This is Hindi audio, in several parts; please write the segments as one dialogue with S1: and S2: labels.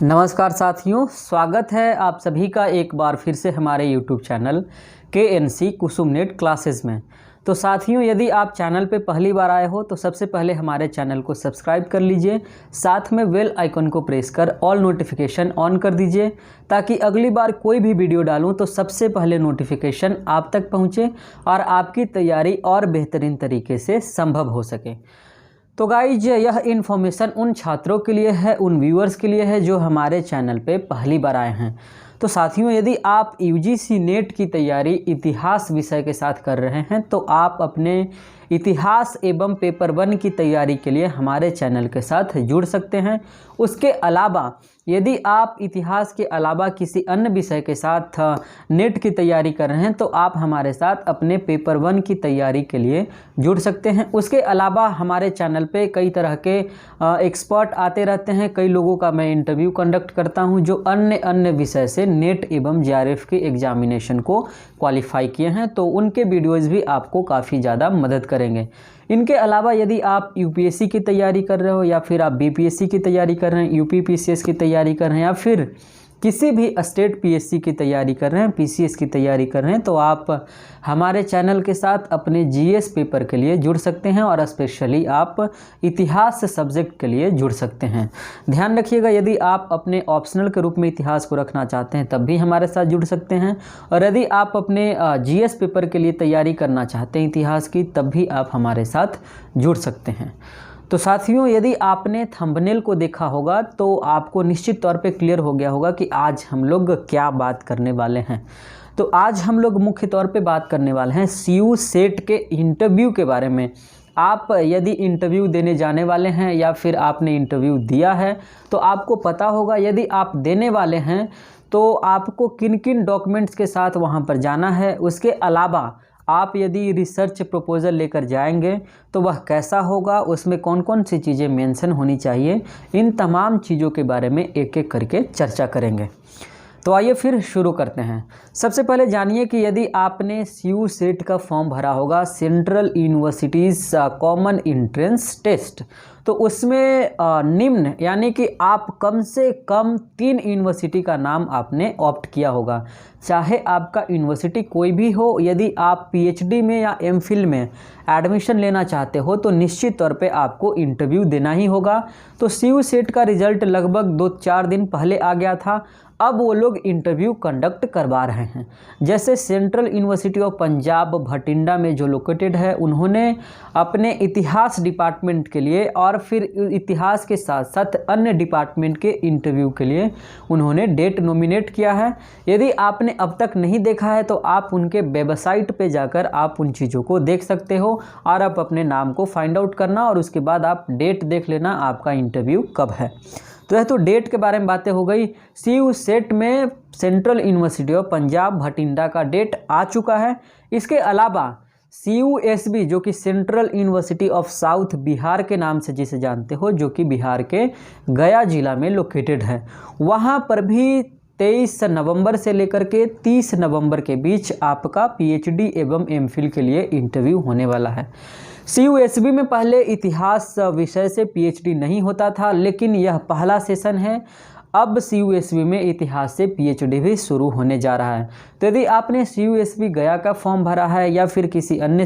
S1: नमस्कार साथियों, स्वागत है आप सभी का एक बार फिर से हमारे YouTube चैनल KNC कुसुम नेट क्लासेस में। तो साथियों, यदि आप चैनल पे पहली बार आए हो तो सबसे पहले हमारे चैनल को सब्सक्राइब कर लीजिए, साथ में बेल आइकन को प्रेस कर ऑल नोटिफिकेशन ऑन कर दीजिए ताकि अगली बार कोई भी वीडियो डालूं तो सबसे पहले नोटिफिकेशन आप तक पहुँचे और आपकी तैयारी और बेहतरीन तरीके से संभव हो सके। तो गाइज, यह इन्फॉर्मेशन उन छात्रों के लिए है, उन व्यूअर्स के लिए है जो हमारे चैनल पे पहली बार आए हैं। तो साथियों, यदि आप UGC नेट की तैयारी इतिहास विषय के साथ कर रहे हैं तो आप अपने इतिहास एवं पेपर 1 की तैयारी के लिए हमारे चैनल के साथ जुड़ सकते हैं। उसके अलावा यदि आप इतिहास के अलावा किसी अन्य विषय के साथ नेट की तैयारी कर रहे हैं तो आप हमारे साथ अपने पेपर 1 की तैयारी के लिए जुड़ सकते हैं। उसके अलावा हमारे चैनल पे कई तरह के एक्सपर्ट आते रहते हैं। कई लोगों का मैं इंटरव्यू कंडक्ट करता हूं जो अन्य विषय से नेट एवं JRF के एग्जामिनेशन को क्वालिफाई किए हैं, तो उनके वीडियोज़ भी आपको काफ़ी ज़्यादा मदद करेंगे। इनके अलावा यदि आप UPSC की तैयारी कर रहे हो या फिर आप BPSC की तैयारी कर रहे हैं, UP PCS की तैयारी कर रहे हैं या फिर किसी भी स्टेट PSC की तैयारी कर रहे हैं, PCS की तैयारी कर रहे हैं, तो आप हमारे चैनल के साथ अपने GS पेपर के लिए जुड़ सकते हैं और स्पेशली आप इतिहास सब्जेक्ट के लिए जुड़ सकते हैं। ध्यान रखिएगा, यदि आप अपने ऑप्शनल के रूप में इतिहास को रखना चाहते हैं तब भी हमारे साथ जुड़ सकते हैं, और यदि आप अपने GS पेपर के लिए तैयारी करना चाहते हैं इतिहास की, तब भी आप हमारे साथ जुड़ सकते हैं। तो साथियों, यदि आपने थंबनेल को देखा होगा तो आपको निश्चित तौर पे क्लियर हो गया होगा कि आज हम लोग क्या बात करने वाले हैं। तो आज हम लोग मुख्य तौर पे बात करने वाले हैं CU सेट के इंटरव्यू के बारे में। आप यदि इंटरव्यू देने जाने वाले हैं या फिर आपने इंटरव्यू दिया है तो आपको पता होगा, यदि आप देने वाले हैं तो आपको किन किन डॉक्यूमेंट्स के साथ वहाँ पर जाना है। उसके अलावा आप यदि रिसर्च प्रपोजल लेकर जाएंगे तो वह कैसा होगा, उसमें कौन कौन सी चीज़ें मेंशन होनी चाहिए, इन तमाम चीज़ों के बारे में एक एक करके चर्चा करेंगे। तो आइए फिर शुरू करते हैं। सबसे पहले जानिए कि यदि आपने CU सेट का फॉर्म भरा होगा, Central Universities Common Entrance Test, तो उसमें निम्न यानी कि आप कम से कम 3 यूनिवर्सिटी का नाम आपने ऑप्ट किया होगा, चाहे आपका यूनिवर्सिटी कोई भी हो। यदि आप PhD में या MPhil में एडमिशन लेना चाहते हो तो निश्चित तौर पे आपको इंटरव्यू देना ही होगा। तो CU सेट का रिजल्ट लगभग 2-4 दिन पहले आ गया था, अब वो लोग इंटरव्यू कंडक्ट करवा रहे हैं। जैसे central university of Punjab Bathinda में जो लोकेटेड है, उन्होंने अपने इतिहास डिपार्टमेंट के लिए और फिर इतिहास के साथ साथ अन्य डिपार्टमेंट के इंटरव्यू के लिए उन्होंने डेट नॉमिनेट किया है। यदि आपने अब तक नहीं देखा है तो आप उनके वेबसाइट पे जाकर आप उन चीज़ों को देख सकते हो और आप अपने नाम को फाइंड आउट करना और उसके बाद आप डेट देख लेना आपका इंटरव्यू कब है। तो यह तो डेट के बारे में बातें हो गई। CU सेट में central university of Punjab Bathinda का डेट आ चुका है। इसके अलावा CUSB जो कि central university of south Bihar के नाम से जिसे जानते हो, जो कि बिहार के गया जिला में लोकेटेड है, वहाँ पर भी 23 नवंबर से लेकर के 30 नवंबर के बीच आपका PhD एवं MPhil के लिए इंटरव्यू होने वाला है। CUSB में पहले इतिहास विषय से PhD नहीं होता था, लेकिन यह पहला सेशन है। अब CUSB में इतिहास से PhD भी शुरू होने जा रहा है। तो यदि आपने CUSB गया का फॉर्म भरा है या फिर किसी अन्य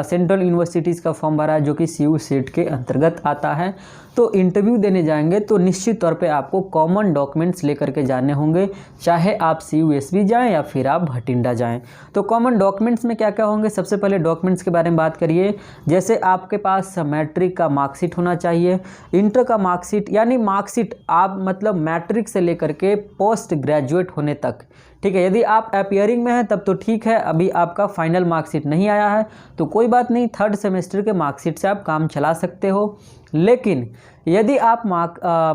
S1: सेंट्रल यूनिवर्सिटीज़ का फॉर्म भरा है जो कि CU सेट के अंतर्गत आता है, तो इंटरव्यू देने जाएंगे तो निश्चित तौर पे आपको कॉमन डॉक्यूमेंट्स लेकर के जाने होंगे, चाहे आप CUSB जाएं या फिर आप भटिंडा जाएं। तो कॉमन डॉक्यूमेंट्स में क्या क्या होंगे, सबसे पहले डॉक्यूमेंट्स के बारे में बात करिए। जैसे आपके पास मैट्रिक का मार्कशीट होना चाहिए, इंटर का मार्कशीट, यानी मार्कशीट आप मतलब मैट्रिक से लेकर के पोस्ट ग्रेजुएट होने तक, ठीक है। यदि आप अपीयरिंग में हैं तब तो ठीक है, अभी आपका फाइनल मार्कशीट नहीं आया है तो कोई बात नहीं, 3rd सेमेस्टर के मार्कशीट से आप काम चला सकते हो। लेकिन यदि आप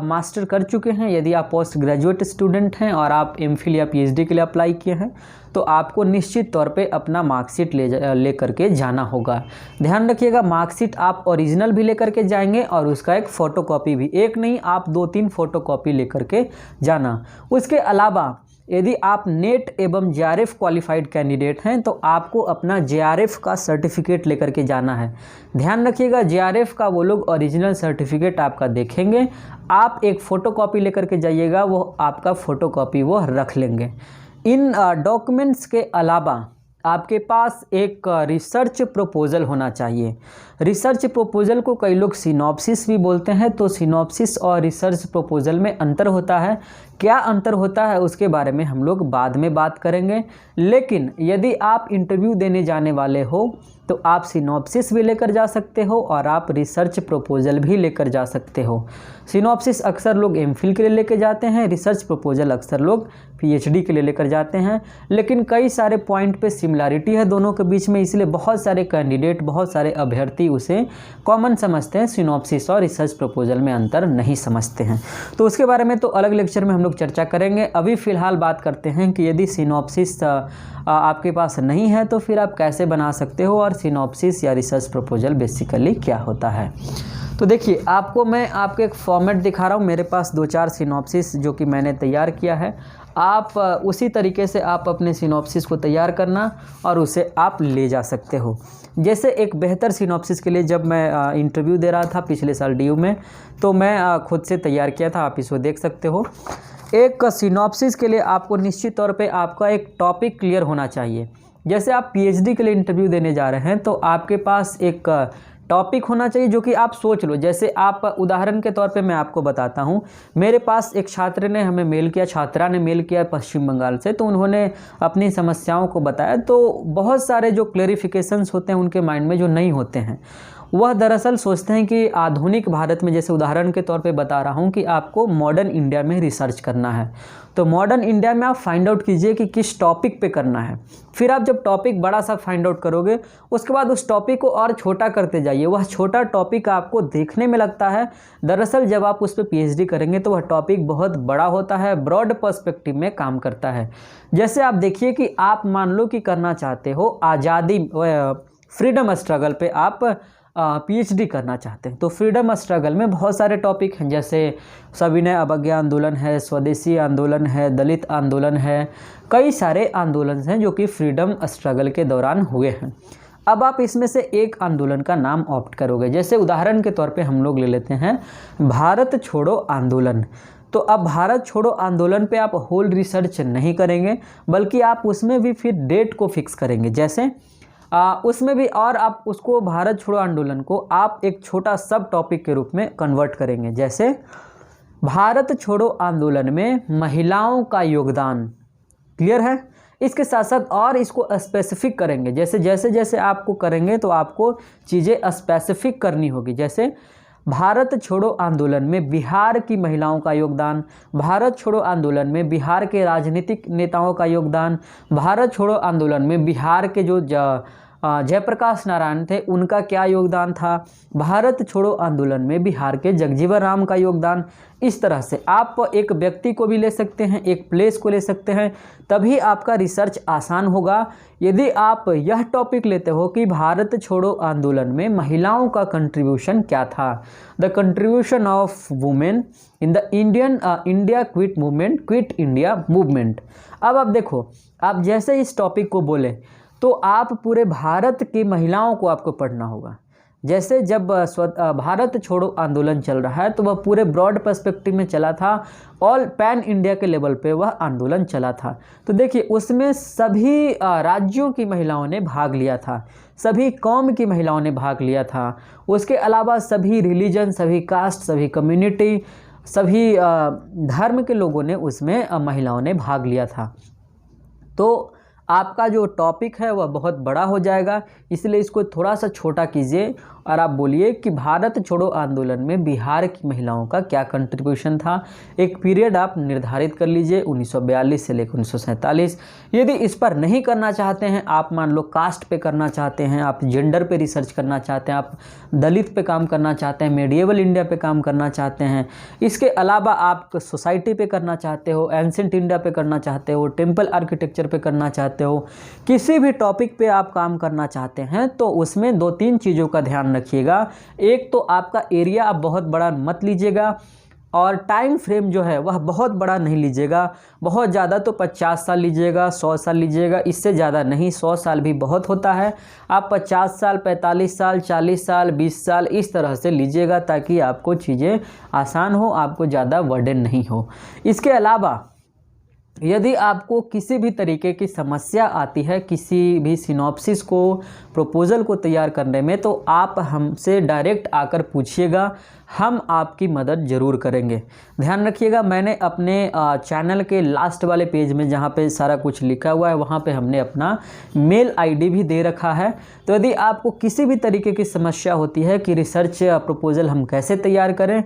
S1: मास्टर कर चुके हैं, यदि आप पोस्ट ग्रेजुएट स्टूडेंट हैं और आप MPhil या PhD के लिए अप्लाई किए हैं, तो आपको निश्चित तौर पे अपना मार्कशीट ले करके जाना होगा। ध्यान रखिएगा, मार्कशीट आप ओरिजिनल भी लेकर के जाएंगे और उसका एक फ़ोटोकॉपी भी, एक नहीं आप 2-3 फ़ोटोकॉपी लेकर के जाना। उसके अलावा यदि आप नेट एवं जेआरएफ क्वालिफाइड कैंडिडेट हैं तो आपको अपना जेआरएफ का सर्टिफिकेट लेकर के जाना है। ध्यान रखिएगा, जेआरएफ का वो लोग ओरिजिनल सर्टिफिकेट आपका देखेंगे, आप एक फ़ोटोकॉपी लेकर के जाइएगा, वो आपका फ़ोटोकॉपी वो रख लेंगे। इन डॉक्यूमेंट्स के अलावा आपके पास एक रिसर्च प्रपोजल होना चाहिए। रिसर्च प्रपोजल को कई लोग सिनॉप्सिस भी बोलते हैं, तो सिनॉप्सिस और रिसर्च प्रपोजल में अंतर होता है। क्या अंतर होता है उसके बारे में हम लोग बाद में बात करेंगे, लेकिन यदि आप इंटरव्यू देने जाने वाले हो तो आप सिनॉप्सिस भी लेकर जा सकते हो और आप रिसर्च प्रपोजल भी लेकर जा सकते हो। सिनॉप्सिस अक्सर लोग एमफिल के लिए लेकर जाते हैं, रिसर्च प्रपोजल अक्सर लोग पीएचडी के लिए लेकर जाते हैं, लेकिन कई सारे पॉइंट पे सिमिलरिटी है दोनों के बीच में, इसलिए बहुत सारे कैंडिडेट, बहुत सारे अभ्यर्थी उसे कॉमन समझते हैं, सिनॉप्सिस और रिसर्च प्रपोजल में अंतर नहीं समझते हैं। तो उसके बारे में तो अलग लेक्चर में हम लोग चर्चा करेंगे। अभी फ़िलहाल बात करते हैं कि यदि सिनॉप्सिस आपके पास नहीं है तो फिर आप कैसे बना सकते हो, और सिनॉप्सिस या रिसर्च प्रपोजल बेसिकली क्या होता है। तो देखिए, आपको मैं आपको एक फॉर्मेट दिखा रहा हूँ, मेरे पास 2-4 सिनॉप्सिस जो कि मैंने तैयार किया है। आप उसी तरीके से आप अपने सिनॉप्सिस को तैयार करना और उसे आप ले जा सकते हो। जैसे एक बेहतर सिनॉप्सिस के लिए जब मैं इंटरव्यू दे रहा था पिछले साल डीयू में, तो मैं खुद से तैयार किया था, आप इसको देख सकते हो। एक सिनॉप्सिस के लिए आपको निश्चित तौर पे आपका एक टॉपिक क्लियर होना चाहिए। जैसे आप पीएचडी के लिए इंटरव्यू देने जा रहे हैं तो आपके पास एक टॉपिक होना चाहिए जो कि आप सोच लो। जैसे आप, उदाहरण के तौर पे मैं आपको बताता हूँ, मेरे पास एक छात्रा ने मेल किया पश्चिम बंगाल से, तो उन्होंने अपनी समस्याओं को बताया। तो बहुत सारे जो क्लेरिफिकेशंस होते हैं उनके माइंड में जो नहीं होते हैं, वह दरअसल सोचते हैं कि आधुनिक भारत में, जैसे उदाहरण के तौर पे बता रहा हूँ कि आपको मॉडर्न इंडिया में रिसर्च करना है, तो मॉडर्न इंडिया में आप फाइंड आउट कीजिए कि किस टॉपिक पे करना है। फिर आप जब टॉपिक बड़ा सा फाइंड आउट करोगे, उसके बाद उस टॉपिक को और छोटा करते जाइए। वह छोटा टॉपिक आपको देखने में लगता है, दरअसल जब आप उस पर पीएचडी करेंगे तो वह टॉपिक बहुत बड़ा होता है, ब्रॉड पर्सपेक्टिव में काम करता है। जैसे आप देखिए कि आप मान लो कि करना चाहते हो आज़ादी, फ्रीडम स्ट्रगल पे आप पीएचडी करना चाहते हैं, तो फ्रीडम स्ट्रगल में बहुत सारे टॉपिक हैं, जैसे सविनय अवज्ञा आंदोलन है, स्वदेशी आंदोलन है, दलित आंदोलन है, कई सारे आंदोलन हैं जो कि फ्रीडम स्ट्रगल के दौरान हुए हैं। अब आप इसमें से एक आंदोलन का नाम ऑप्ट करोगे। जैसे उदाहरण के तौर पे हम लोग ले लेते हैं भारत छोड़ो आंदोलन। तो अब भारत छोड़ो आंदोलन पे आप होल रिसर्च नहीं करेंगे, बल्कि आप उसमें भी फिर डेट को फिक्स करेंगे। जैसे उसमें भी, और आप उसको भारत छोड़ो आंदोलन को आप एक छोटा सब टॉपिक के रूप में कन्वर्ट करेंगे। जैसे भारत छोड़ो आंदोलन में महिलाओं का योगदान, क्लियर है। इसके साथ साथ और इसको स्पेसिफिक करेंगे। जैसे जैसे आपको करेंगे तो आपको चीज़ें स्पेसिफिक करनी होगी। जैसे भारत छोड़ो आंदोलन में बिहार की महिलाओं का योगदान, भारत छोड़ो आंदोलन में बिहार के राजनीतिक नेताओं का योगदान, भारत छोड़ो आंदोलन में बिहार के जो जयप्रकाश नारायण थे उनका क्या योगदान था, भारत छोड़ो आंदोलन में बिहार के जगजीवन राम का योगदान। इस तरह से आप एक व्यक्ति को भी ले सकते हैं, एक प्लेस को ले सकते हैं, तभी आपका रिसर्च आसान होगा। यदि आप यह टॉपिक लेते हो कि भारत छोड़ो आंदोलन में महिलाओं का कंट्रीब्यूशन क्या था, the contribution of women in the India quit India movement. अब आप देखो, आप जैसे इस टॉपिक को बोले तो आप पूरे भारत की महिलाओं को आपको पढ़ना होगा। जैसे जब भारत छोड़ो आंदोलन चल रहा है तो वह पूरे ब्रॉड पर्सपेक्टिव में चला था, ऑल पैन इंडिया के लेवल पे वह आंदोलन चला था। तो देखिए उसमें सभी राज्यों की महिलाओं ने भाग लिया था, सभी कौम की महिलाओं ने भाग लिया था। उसके अलावा सभी रिलीजन, सभी कास्ट, सभी कम्युनिटी, सभी धर्म के लोगों ने उसमें महिलाओं ने भाग लिया था। तो आपका जो टॉपिक है वह बहुत बड़ा हो जाएगा, इसलिए इसको थोड़ा सा छोटा कीजिए और आप बोलिए कि भारत छोड़ो आंदोलन में बिहार की महिलाओं का क्या कंट्रीब्यूशन था। एक पीरियड आप निर्धारित कर लीजिए 1942 से लेकर 1947। यदि इस पर नहीं करना चाहते हैं, आप मान लो कास्ट पे करना चाहते हैं, आप जेंडर पे रिसर्च करना चाहते हैं, आप दलित पे काम करना चाहते हैं, मेडिएवल इंडिया पे काम करना चाहते हैं, इसके अलावा आप सोसाइटी पे करना चाहते हो, एंशिएंट इंडिया पे करना चाहते हो, टेम्पल आर्किटेक्चर पे करना चाहते हो, किसी भी टॉपिक पे आप काम करना चाहते हैं, तो उसमें 2-3 चीज़ों का ध्यान रखिएगा। एक तो आपका एरिया आप बहुत बड़ा मत लीजिएगा, और टाइम फ्रेम जो है वह बहुत बड़ा नहीं लीजिएगा, बहुत ज़्यादा तो 50 साल लीजिएगा, 100 साल लीजिएगा, इससे ज़्यादा नहीं। 100 साल भी बहुत होता है। आप 50 साल, 45 साल, 40 साल, 20 साल इस तरह से लीजिएगा ताकि आपको चीज़ें आसान हो, आपको ज़्यादा बर्डन नहीं हो। इसके अलावा यदि आपको किसी भी तरीके की समस्या आती है किसी भी सिनॉप्सिस को, प्रपोज़ल को तैयार करने में, तो आप हमसे डायरेक्ट आकर पूछिएगा, हम आपकी मदद ज़रूर करेंगे। ध्यान रखिएगा, मैंने अपने चैनल के लास्ट वाले पेज में जहाँ पे सारा कुछ लिखा हुआ है वहाँ पे हमने अपना मेल आईडी भी दे रखा है। तो यदि आपको किसी भी तरीके की समस्या होती है कि रिसर्च प्रपोज़ल हम कैसे तैयार करें,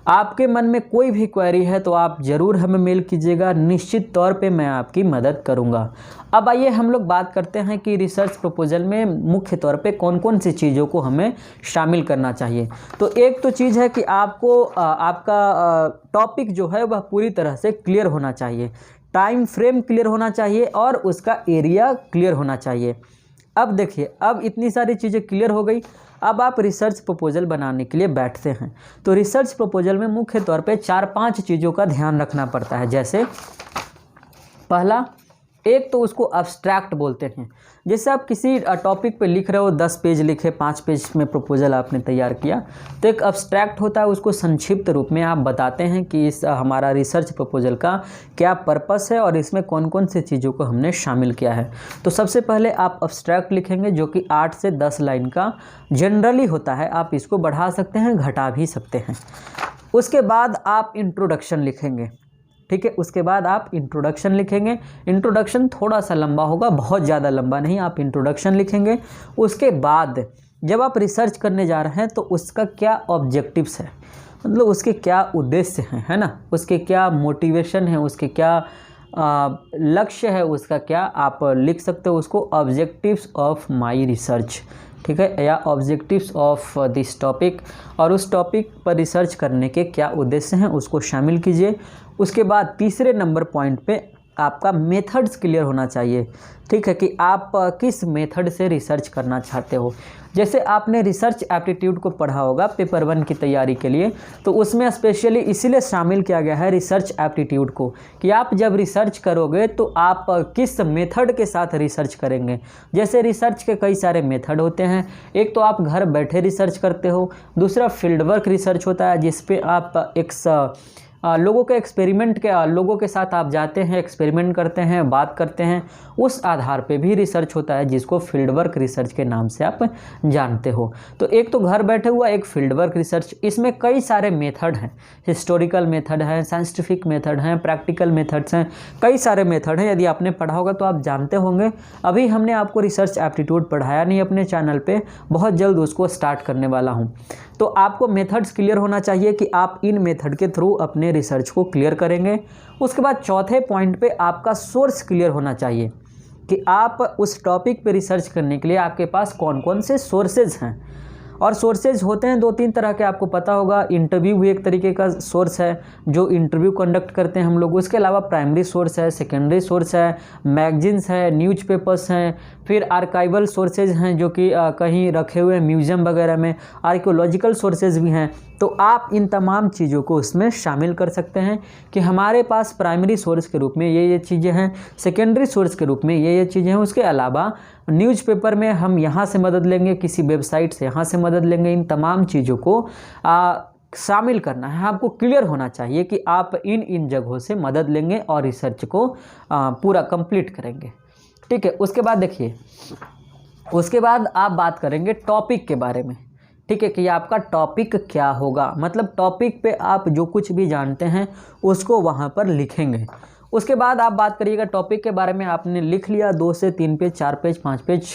S1: आपके मन में कोई भी क्वेरी है तो आप ज़रूर हमें मेल कीजिएगा, निश्चित तौर पे मैं आपकी मदद करूंगा। अब आइए हम लोग बात करते हैं कि रिसर्च प्रपोजल में मुख्य तौर पे कौन कौन सी चीज़ों को हमें शामिल करना चाहिए। तो एक तो चीज़ है कि आपको आपका टॉपिक जो है वह पूरी तरह से क्लियर होना चाहिए, टाइम फ्रेम क्लियर होना चाहिए और उसका एरिया क्लियर होना चाहिए। अब देखिए, अब इतनी सारी चीज़ें क्लियर हो गई, अब आप रिसर्च प्रपोजल बनाने के लिए बैठते हैं। तो रिसर्च प्रपोजल में मुख्य तौर पे 4-5 चीज़ों का ध्यान रखना पड़ता है। जैसे पहला, एक तो उसको अब्स्ट्रैक्ट बोलते हैं। जैसे आप किसी टॉपिक पे लिख रहे हो, 10 पेज लिखे, 5 पेज में प्रपोजल आपने तैयार किया, तो एक अब्स्ट्रैक्ट होता है, उसको संक्षिप्त रूप में आप बताते हैं कि इस हमारा रिसर्च प्रपोजल का क्या पर्पस है और इसमें कौन कौन सी चीज़ों को हमने शामिल किया है। तो सबसे पहले आप अब्स्ट्रैक्ट लिखेंगे जो कि 8 से 10 लाइन का जनरली होता है, आप इसको बढ़ा सकते हैं, घटा भी सकते हैं। उसके बाद आप इंट्रोडक्शन लिखेंगे, ठीक है। उसके बाद आप इंट्रोडक्शन लिखेंगे, इंट्रोडक्शन थोड़ा सा लंबा होगा, बहुत ज़्यादा लंबा नहीं, आप इंट्रोडक्शन लिखेंगे। उसके बाद जब आप रिसर्च करने जा रहे हैं तो उसका क्या ऑब्जेक्टिव्स है, मतलब उसके क्या उद्देश्य हैं, है ना, उसके क्या मोटिवेशन है, उसके क्या लक्ष्य है, उसका क्या आप लिख सकते हो उसको, ऑब्जेक्टिव्स ऑफ माई रिसर्च, ठीक है, या ऑब्जेक्टिव्स ऑफ दिस टॉपिक, और उस टॉपिक पर रिसर्च करने के क्या उद्देश्य हैं उसको शामिल कीजिए। उसके बाद तीसरे नंबर पॉइंट पे आपका मेथड्स क्लियर होना चाहिए, ठीक है, कि आप किस मेथड से रिसर्च करना चाहते हो। जैसे आपने रिसर्च एप्टीट्यूड को पढ़ा होगा पेपर 1 की तैयारी के लिए, तो उसमें स्पेशली इसीलिए शामिल किया गया है रिसर्च एप्टीट्यूड को कि आप जब रिसर्च करोगे तो आप किस मेथड के साथ रिसर्च करेंगे। जैसे रिसर्च के कई सारे मेथड होते हैं, एक तो आप घर बैठे रिसर्च करते हो, दूसरा फील्ड वर्क रिसर्च होता है जिस पे आप लोगों के एक्सपेरिमेंट के लोगों के साथ आप जाते हैं, एक्सपेरिमेंट करते हैं, बात करते हैं, उस आधार पे भी रिसर्च होता है जिसको फील्ड वर्क रिसर्च के नाम से आप जानते हो। तो एक तो घर बैठे हुआ एक फील्ड वर्क रिसर्च, इसमें कई सारे मेथड हैं, हिस्टोरिकल मेथड है, साइंटिफिक मेथड हैं, प्रैक्टिकल मेथड्स हैं, कई सारे मेथड हैं। यदि आपने पढ़ा होगा तो आप जानते होंगे। अभी हमने आपको रिसर्च एप्टीट्यूड पढ़ाया नहीं अपने चैनल पे, बहुत जल्द उसको स्टार्ट करने वाला हूँ। तो आपको मेथड्स क्लियर होना चाहिए कि आप इन मेथड के थ्रू अपने रिसर्च को क्लियर करेंगे। उसके बाद चौथे पॉइंट पे आपका सोर्स क्लियर होना चाहिए कि आप उस टॉपिक पे रिसर्च करने के लिए आपके पास कौन कौन से सोर्सेज हैं। और सोर्सेज होते हैं 2-3 तरह के, आपको पता होगा। इंटरव्यू भी एक तरीके का सोर्स है जो इंटरव्यू कंडक्ट करते हैं हम लोग। उसके अलावा प्राइमरी सोर्स है, सेकेंडरी सोर्स है, मैगजीन्स है, न्यूज़पेपर्स हैं, फिर आर्काइवल सोर्सेज हैं जो कि कहीं रखे हुए हैं म्यूज़ियम वगैरह में, आर्कियोलॉजिकल सोर्सेज भी हैं। तो आप इन तमाम चीज़ों को उसमें शामिल कर सकते हैं कि हमारे पास प्राइमरी सोर्स के रूप में ये चीज़ें हैं, सेकेंडरी सोर्स के रूप में ये चीज़ें हैं। उसके अलावा न्यूज़पेपर में हम यहाँ से मदद लेंगे, किसी वेबसाइट से यहाँ से मदद लेंगे। इन तमाम चीज़ों को शामिल करना है, आपको क्लियर होना चाहिए कि आप इन जगहों से मदद लेंगे और रिसर्च को पूरा कंप्लीट करेंगे, ठीक है। उसके बाद देखिए, उसके बाद आप बात करेंगे टॉपिक के बारे में, ठीक है, कि आपका टॉपिक क्या होगा। मतलब टॉपिक पे आप जो कुछ भी जानते हैं उसको वहाँ पर लिखेंगे। उसके बाद आप बात करिएगा टॉपिक के बारे में, आपने लिख लिया 2 से 3 पेज, 4 पेज, 5 पेज,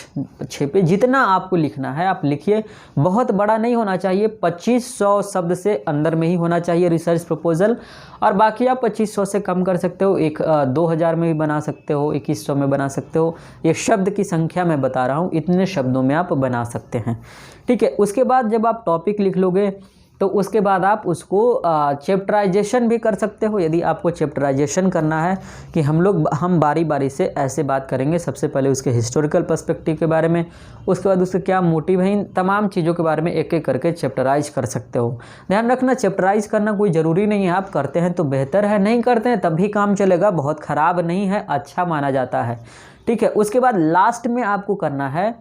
S1: 6 पेज, जितना आपको लिखना है आप लिखिए। बहुत बड़ा नहीं होना चाहिए, 2500 शब्द से अंदर में ही होना चाहिए रिसर्च प्रपोजल। और बाकी आप 2500 से कम कर सकते हो, 2000 में भी बना सकते हो, 2100 में बना सकते हो। ये शब्द की संख्या मैं बता रहा हूँ, इतने शब्दों में आप बना सकते हैं, ठीक है। उसके बाद जब आप टॉपिक लिख लोगे तो उसके बाद आप उसको चैप्टराइजेशन भी कर सकते हो। यदि आपको चैप्टराइजेशन करना है कि हम बारी बारी से ऐसे बात करेंगे, सबसे पहले उसके हिस्टोरिकल पर्सपेक्टिव के बारे में, उसके बाद उसके क्या मोटिव है, इन तमाम चीज़ों के बारे में एक एक करके चैप्टराइज कर सकते हो। ध्यान रखना, चैप्टराइज करना कोई ज़रूरी नहीं है, आप करते हैं तो बेहतर है, नहीं करते हैं तब भी काम चलेगा, बहुत ख़राब नहीं है, अच्छा माना जाता है। ठीक है, उसके बाद लास्ट में आपको करना है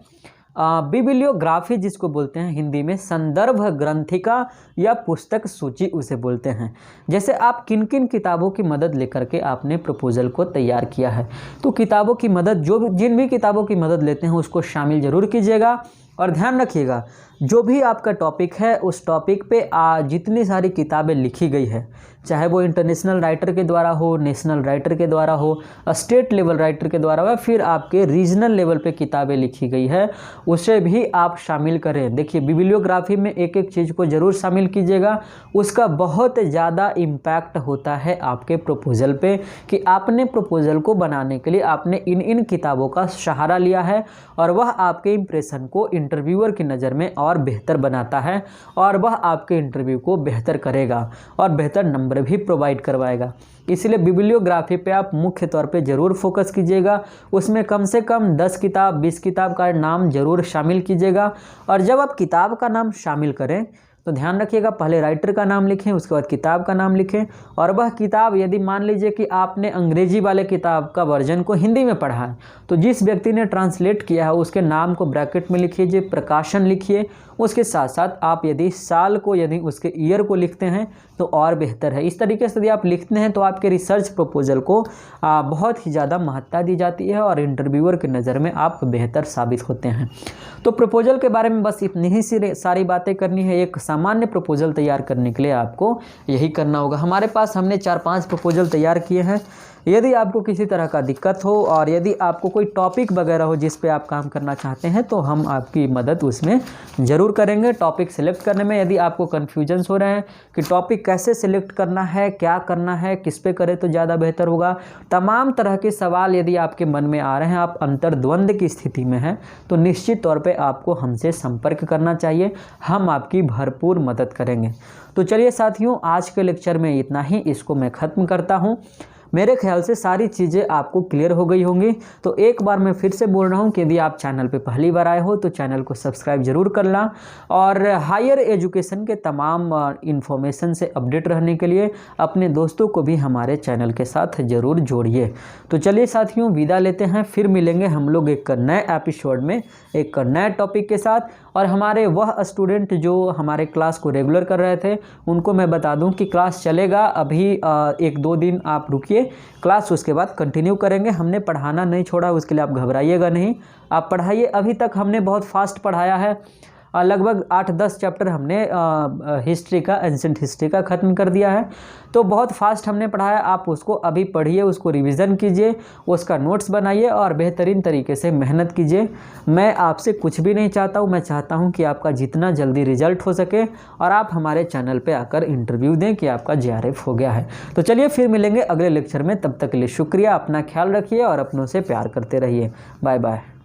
S1: बिबिलियोग्राफी, जिसको बोलते हैं हिंदी में संदर्भ ग्रंथिका या पुस्तक सूची उसे बोलते हैं। जैसे आप किन किन किताबों की मदद लेकर के आपने प्रपोजल को तैयार किया है, तो किताबों की मदद जिन भी किताबों की मदद लेते हैं उसको शामिल जरूर कीजिएगा। और ध्यान रखिएगा, जो भी आपका टॉपिक है उस टॉपिक पे जितनी सारी किताबें लिखी गई है, चाहे वो इंटरनेशनल राइटर के द्वारा हो, नेशनल राइटर के द्वारा हो, स्टेट लेवल राइटर के द्वारा हो, फिर आपके रीजनल लेवल पे किताबें लिखी गई है, उसे भी आप शामिल करें। देखिए, बिबिलियोग्राफी में एक एक चीज़ को ज़रूर शामिल कीजिएगा, उसका बहुत ज़्यादा इम्पैक्ट होता है आपके प्रपोजल पे कि आपने प्रपोजल को बनाने के लिए आपने इन किताबों का सहारा लिया है, और वह आपके इंप्रेशन को इंटरव्यूअर की नज़र में और बेहतर बनाता है, और वह आपके इंटरव्यू को बेहतर करेगा और बेहतर नंबर भी प्रोवाइड करवाएगा। इसलिए बिबिलियोग्राफी पे आप मुख्य तौर पे ज़रूर फोकस कीजिएगा, उसमें कम से कम 10 किताब 20 किताब का नाम ज़रूर शामिल कीजिएगा। और जब आप किताब का नाम शामिल करें तो ध्यान रखिएगा, पहले राइटर का नाम लिखें, उसके बाद किताब का नाम लिखें। और वह किताब, यदि मान लीजिए कि आपने अंग्रेजी वाले किताब का वर्जन को हिंदी में पढ़ा है, तो जिस व्यक्ति ने ट्रांसलेट किया है उसके नाम को ब्रैकेट में लिखिए, प्रकाशन लिखिए। उसके साथ साथ आप यदि साल को, यदि उसके ईयर को लिखते हैं तो और बेहतर है। इस तरीके से यदि आप लिखते हैं तो आपके रिसर्च प्रपोजल को बहुत ही ज़्यादा महत्ता दी जाती है और इंटरव्यूअर की नज़र में आप बेहतर साबित होते हैं। तो प्रपोजल के बारे में बस इतनी ही सारी बातें करनी है। एक सामान्य प्रपोजल तैयार करने के लिए आपको यही करना होगा। हमारे पास हमने 4-5 प्रपोजल तैयार किए हैं। यदि आपको किसी तरह का दिक्कत हो और यदि आपको कोई टॉपिक वगैरह हो जिस पे आप काम करना चाहते हैं, तो हम आपकी मदद उसमें ज़रूर करेंगे। टॉपिक सिलेक्ट करने में यदि आपको कन्फ्यूजन्स हो रहे हैं कि टॉपिक कैसे सिलेक्ट करना है, क्या करना है, किस पे करें तो ज़्यादा बेहतर होगा, तमाम तरह के सवाल यदि आपके मन में आ रहे हैं, आप अंतर्द्वंद की स्थिति में हैं, तो निश्चित तौर पर आपको हमसे संपर्क करना चाहिए, हम आपकी भरपूर मदद करेंगे। तो चलिए साथियों, आज के लेक्चर में इतना ही, इसको मैं ख़त्म करता हूँ। मेरे ख्याल से सारी चीज़ें आपको क्लियर हो गई होंगी। तो एक बार मैं फिर से बोल रहा हूँ कि यदि आप चैनल पे पहली बार आए हो तो चैनल को सब्सक्राइब जरूर करना, और हायर एजुकेशन के तमाम इन्फॉर्मेशन से अपडेट रहने के लिए अपने दोस्तों को भी हमारे चैनल के साथ ज़रूर जोड़िए। तो चलिए साथियों, विदा लेते हैं, फिर मिलेंगे हम लोग एक नए एपिसोड में एक नए टॉपिक के साथ। और हमारे वह स्टूडेंट जो हमारे क्लास को रेगुलर कर रहे थे उनको मैं बता दूं कि क्लास चलेगा, अभी 1-2 दिन आप रुकिए, क्लास उसके बाद कंटिन्यू करेंगे। हमने पढ़ाना नहीं छोड़ा, उसके लिए आप घबराइएगा नहीं, आप पढ़ाइए। अभी तक हमने बहुत फास्ट पढ़ाया है, लगभग 8-10 चैप्टर हमने हिस्ट्री का, एंशिएंट हिस्ट्री का ख़त्म कर दिया है। तो बहुत फास्ट हमने पढ़ाया, आप उसको अभी पढ़िए, उसको रिवीजन कीजिए, उसका नोट्स बनाइए और बेहतरीन तरीके से मेहनत कीजिए। मैं आपसे कुछ भी नहीं चाहता हूँ, मैं चाहता हूँ कि आपका जितना जल्दी रिजल्ट हो सके और आप हमारे चैनल पे आकर इंटरव्यू दें कि आपका JRF हो गया है। तो चलिए फिर मिलेंगे अगले लेक्चर में, तब तक के लिए शुक्रिया, अपना ख्याल रखिए और अपनों से प्यार करते रहिए। Bye bye.